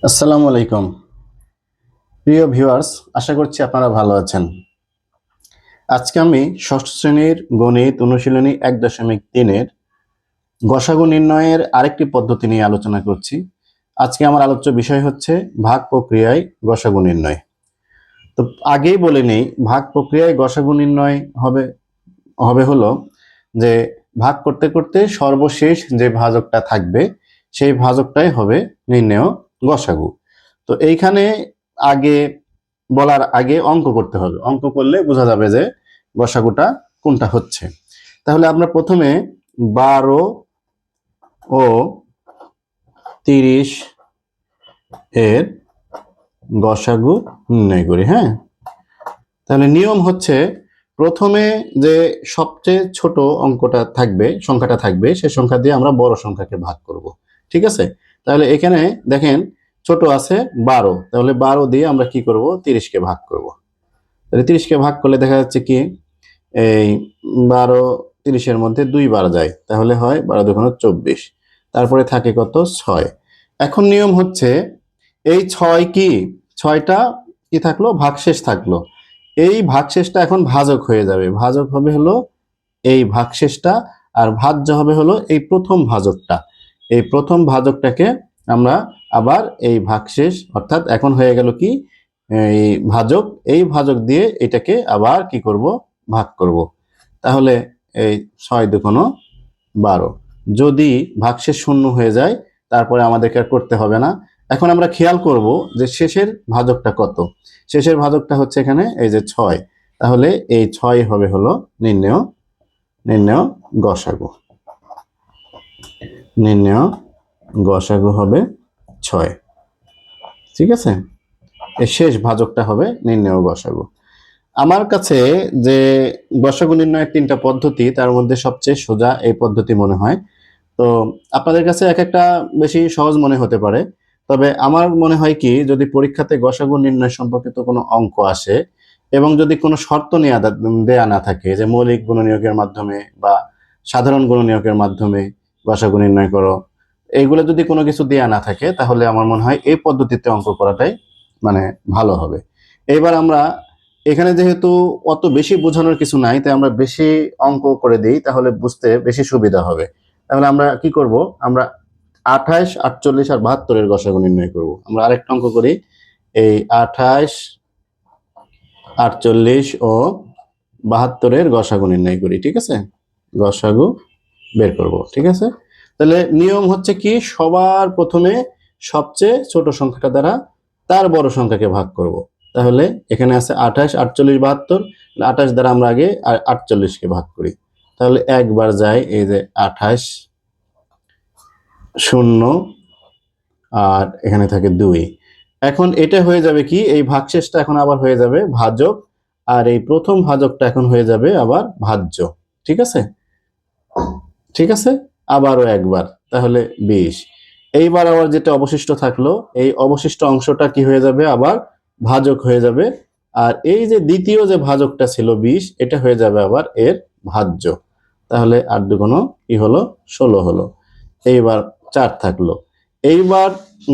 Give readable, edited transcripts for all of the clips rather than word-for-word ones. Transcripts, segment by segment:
আসসালামু আলাইকুম প্রিয় ভিউয়ার্স, আশা করছি আপনারা ভালো আছেন। আজকে আমি ষষ্ঠ শ্রেণীর গণিত অনুশীলনী 1.3-এর গসাগু নির্ণয়ের আরেকটি পদ্ধতি নিয়ে আলোচনা করছি। আজকে আমার আলোচ্য বিষয় হচ্ছে ভাগ প্রক্রিয়ায় গসাগু নির্ণয়। তো আগেই বলে নেই, ভাগ প্রক্রিয়ায় গসাগু নির্ণয় হবে হবে হলো যে ভাগ করতে করতে সর্বশেষ যে ভাজকটা থাকবে সেই ভাজকটাই হবে নির্ণেয় গসাগু। তো এইখানে আগে বলার আগে অঙ্ক করতে হবে। অঙ্ক করলে বোঝা যাবে যে গসাগুটা কোনটা হচ্ছে। তাহলে আমরা প্রথমে 12 ও 30 এর গসাগু নির্ণয় করি। হ্যাঁ, তাহলে নিয়ম হচ্ছে প্রথমে যে সবচেয়ে ছোট অঙ্কটা থাকবে, সংখ্যাটা থাকবে, সেই সংখ্যা দিয়ে আমরা বড় সংখ্যাকে ভাগ করব। ঠিক আছে? তাহলে এখানে দেখেন ছোট আছে 12, তাহলে 12 দিয়ে আমরা কি করব, 30কে ভাগ করব। তাহলে 30কে ভাগ করলে দেখা যাচ্ছে কি এই 12 30-এর মধ্যে 2 বার যায়, তাহলে হয় 12 দুগুণ 24, তারপরে থাকে কত 6। এখন নিয়ম হচ্ছে এই 6 কি 6টা কি থাকলো, ভাগশেষ থাকলো। এই ভাগশেষটা এখন ভাজক হয়ে যাবে। ভাজক হবে হলো এই ভাগশেষটা, আর ভাজ্য হবে হলো এই প্রথম ভাজকটা। এই প্রথম ভাজকটাকে আমরা আবার এই ভাগশেষ, অর্থাৎ এখন হয়ে গেল কি এই ভাজক, এই ভাজক দিয়ে এটাকে আবার কি করব, ভাগ করব। তাহলে এই 6 দুগুণ 12। যদি ভাগশেষ শূন্য হয়ে যায় তারপরে আমাদেরকে আর করতে হবে না। এখন আমরা খেয়াল করব যে শেষের ভাজকটা কত। শেষের ভাজকটা হচ্ছে এখানে এই যে 6। তাহলে এই 6 হবে হলো নির্ণেয় গসাগু। নির্ণেয় গসাগু হবে 6। ঠিক আছে? এই শেষ ভাজকটা হবে নির্ণেয় গসাগু। আমার কাছে যে গসাগু নির্ণয়ের 3টা পদ্ধতি, তার মধ্যে সবচেয়ে সোজা এই পদ্ধতি মনে হয়। তো আপনাদের কাছে এক একটা বেশি সহজ মনে হতে পারে, তবে আমার মনে হয় কি, যদি পরীক্ষাতে গসাগু নির্ণয় সম্পর্কিত কোনো অঙ্ক আসে এবং যদি কোনো শর্ত দেয়া না থাকে, যে মৌলিক গুণনীয়কের মাধ্যমে বা সাধারণ গুণনীয়কের মাধ্যমে গসাগু নির্ণয় করো, এইগুলো যদি কোনো কিছু দেয়া না থাকে, তাহলে আমার মনে হয় এই পদ্ধতিতে অঙ্ক করাটাই মানে ভালো হবে। এবার আমরা এখানে যেহেতু অত বেশি বোঝানোর কিছু নাই, তাই আমরা বেশি অঙ্ক করে দিই, তাহলে বুঝতে বেশি সুবিধা হবে। তাহলে আমরা কি করব, আমরা 28, 48 আর 72-এর গসাগু নির্ণয় করব। আমরা আরেকটা অঙ্ক করি, এই 28, 48 ও 72-এর গসাগু নির্ণয় করি। ঠিক আছে? গসাগু বের করব। ঠিক আছে? তাহলে নিয়ম হচ্ছে কি, সবার প্রথমে সবচেয়ে ছোট সংখ্যাটা দ্বারা তার বড় সংখ্যাকে ভাগ করব। তাহলে এখানে আছে 28, 48, 72। 28 দ্বারা আমরা আগে 48কে ভাগ করি। তাহলে একবার যায় এই যে 28, 0, আর এখানে থাকে 2। এখন এটা হয়ে যাবে কি, এই ভাগশেষটা এখন আবার হয়ে যাবে ভাজক, আর এই প্রথম ভাজকটা এখন হয়ে যাবে আবার ভাজ্য। ঠিক আছে? ঠিক আছে, আবারও একবার, তাহলে 20। এইবার আবার যেটা অবশিষ্ট থাকলো, এই অবশিষ্ট অংশটা কি হয়ে যাবে, আবার ভাজক হয়ে যাবে। আর এই যে দ্বিতীয় যে ভাজকটা ছিল 20, এটা হয়ে যাবে আবার এর ভাজ্য। তাহলে 8 দুগুণ কি হলো, 16 হলো। এইবার 4 থাকলো। এইবার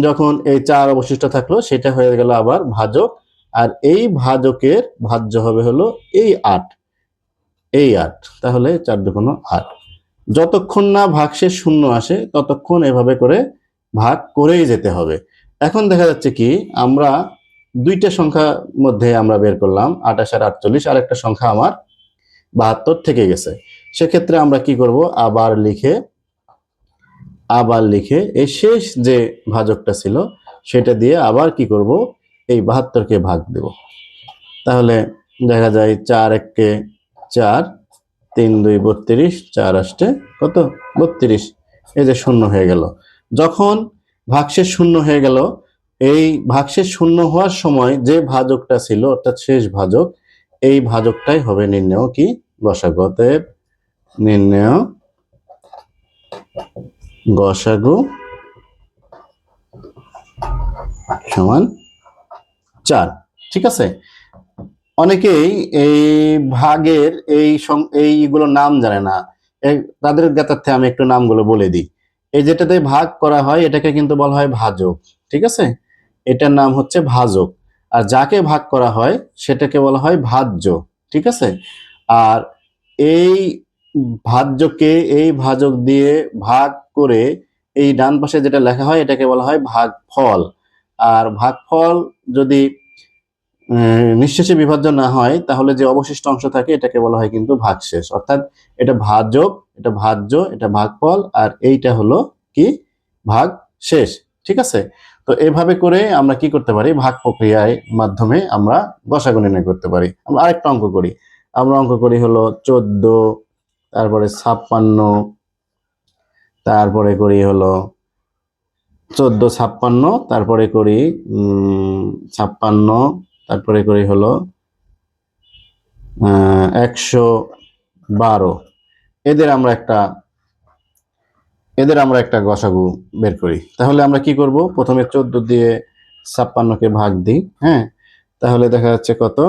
যখন এই 4 অবশিষ্ট থাকলো, সেটা হয়ে গেল আবার ভাজক, আর এই ভাজকের ভাজ্য হবে হলো এই 8। তাহলে 4 দুগুণ 8। যতক্ষণ না ভাগশেষ শূন্য আসে ততক্ষণ এভাবে করে ভাগ করেই যেতে হবে। এখন দেখা যাচ্ছে কি, আমরা দুইটা সংখ্যার মধ্যে আমরা বের করলাম 28 আর 48, আর একটা সংখ্যা আমার 72 থেকে গেছে। সেক্ষেত্রে আমরা কি করব, আবার লিখে এই শেষ যে ভাজকটা ছিল সেটা দিয়ে আবার কি করব, এই 72কে ভাগ দেব। তাহলে দেখা যায় 4 1 4, 3 2 32, 4 8 কত 32। এই যে শূন্য হয়ে গেল। যখন ভাগশেষ শূন্য হয়ে গেল, এই ভাগশেষ শূন্য হওয়ার সময় যে ভাজকটা ছিল, অর্থাৎ শেষ ভাজক, এই ভাজকটাই হবে নির্ণেয় কি, গসাগু। অতএব নির্ণেয় গসাগু সমান 4। ঠিক আছে? অনেকেই এই ভাগের এইগুলোর নাম জানে না। তাদের জ্ঞাতার্থে আমি একটু নামগুলো বলে দিই। এই যেটাতে ভাগ করা হয় এটাকে কিন্তু বলা হয় ভাজক। ঠিক আছে? এটার নাম হচ্ছে ভাজক। আর যাকে ভাগ করা হয় সেটাকে বলা হয় ভাজ্য। ঠিক আছে? আর এই ভাজ্যকে এই ভাজক দিয়ে ভাগ করে এই ডান পাশে যেটা লেখা হয় এটাকে বলা হয় ভাগফল। আর ভাগফল যদি নিঃশেষে বিভাজ্য না হয় তাহলে যে অবশিষ্ট অংশ থাকে এটাকে বলা হয় কিন্তু ভাগশেষ। অর্থাৎ এটা ভাজক, এটা ভাজ্য, এটা ভাগফল, আর এইটা হলো কি ভাগশেষ। ঠিক আছে? তো এভাবে করে আমরা কি করতে পারি, ভাগ প্রক্রিয়ার মাধ্যমে আমরা গসাগু নির্ণয় করতে পারি। আমরা আরেকটা অঙ্ক করি। আমরা অঙ্ক করি হলো 14, তারপরে 56, তারপরে করি হলো 14, 56, তারপরে করি 56, তারপরে করি হলো 112। এদের আমরা একটা গসাগু বের করি। তাহলে আমরা কি করব, প্রথমে 14 দিয়ে 56কে ভাগ দিই। হ্যাঁ, তাহলে দেখা যাচ্ছে কত,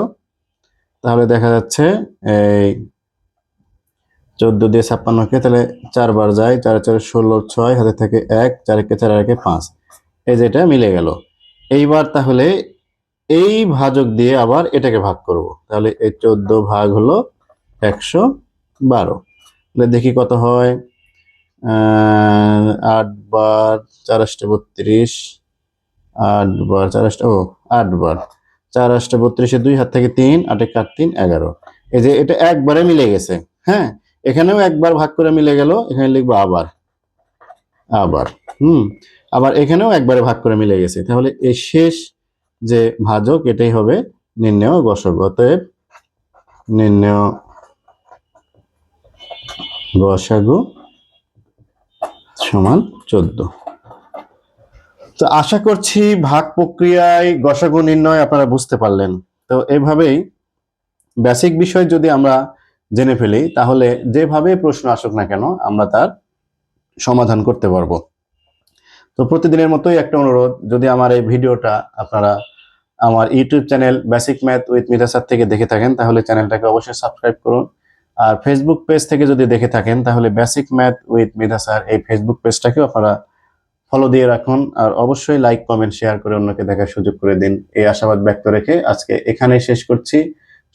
তাহলে দেখা যাচ্ছে এই 14 দিয়ে 56কে তাহলে 4 বার যায়, 4 4 16, 6 হাতে থেকে 1, 4 একে 4 আর একে 5, এই যেটা মিলে গেল। এইবার তাহলে এই ভাজক দিয়ে আবার এটাকে ভাগ করব। তাহলে এই 14 ভাগ হলো 112। দেখি কত হয়। 8 বার 4 8 32, 8 বার 4 8, 8 বার 4 8 32, 2 হাত থেকে 3, 8 4 3 11। এই যে এটা একবারে মিলে গেছে। হ্যাঁ, এখানেও একবার ভাগ করে মিলে গেল, এখানে লিখবো আবার আবার আবার এখানেও একবারে ভাগ করে মিলে গেছে। তাহলে এই শেষ যে ভাজক এটাই হবে নির্ণেয় গসাগু। অতএব নির্ণেয় গসাগু সমান 14। তো আশা করছি ভাগ প্রক্রিয়ায় গসাগু নির্ণয় আপনারা বুঝতে পারলেন। তো এইভাবেই বেসিক বিষয় যদি আমরা জেনে ফেলি তাহলে যেভাবে প্রশ্ন আসুক না কেন আমরা তার সমাধান করতে পারবো। তো প্রতিদিনের মতোই একটা অনুরোধ, যদি আমার এই ভিডিওটা আপনারা আমার YouTube channel basic math with Mita sir থেকে দেখে থাকেন তাহলে চ্যানেলটাকে অবশ্যই সাবস্ক্রাইব করুন। আর ফেসবুক পেজ থেকে যদি দেখে থাকেন তাহলে basic math with Mita sir এই ফেসবুক পেজটাকেও আপনারা ফলো দিয়ে রাখুন। আর অবশ্যই লাইক কমেন্ট শেয়ার করে অন্যকে দেখার সুযোগ করে দিন। এই আশাবাদ ব্যক্ত রেখে আজকে এখানেই শেষ করছি।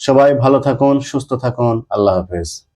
সবাই ভালো থাকুন, সুস্থ থাকুন। আল্লাহ হাফেজ।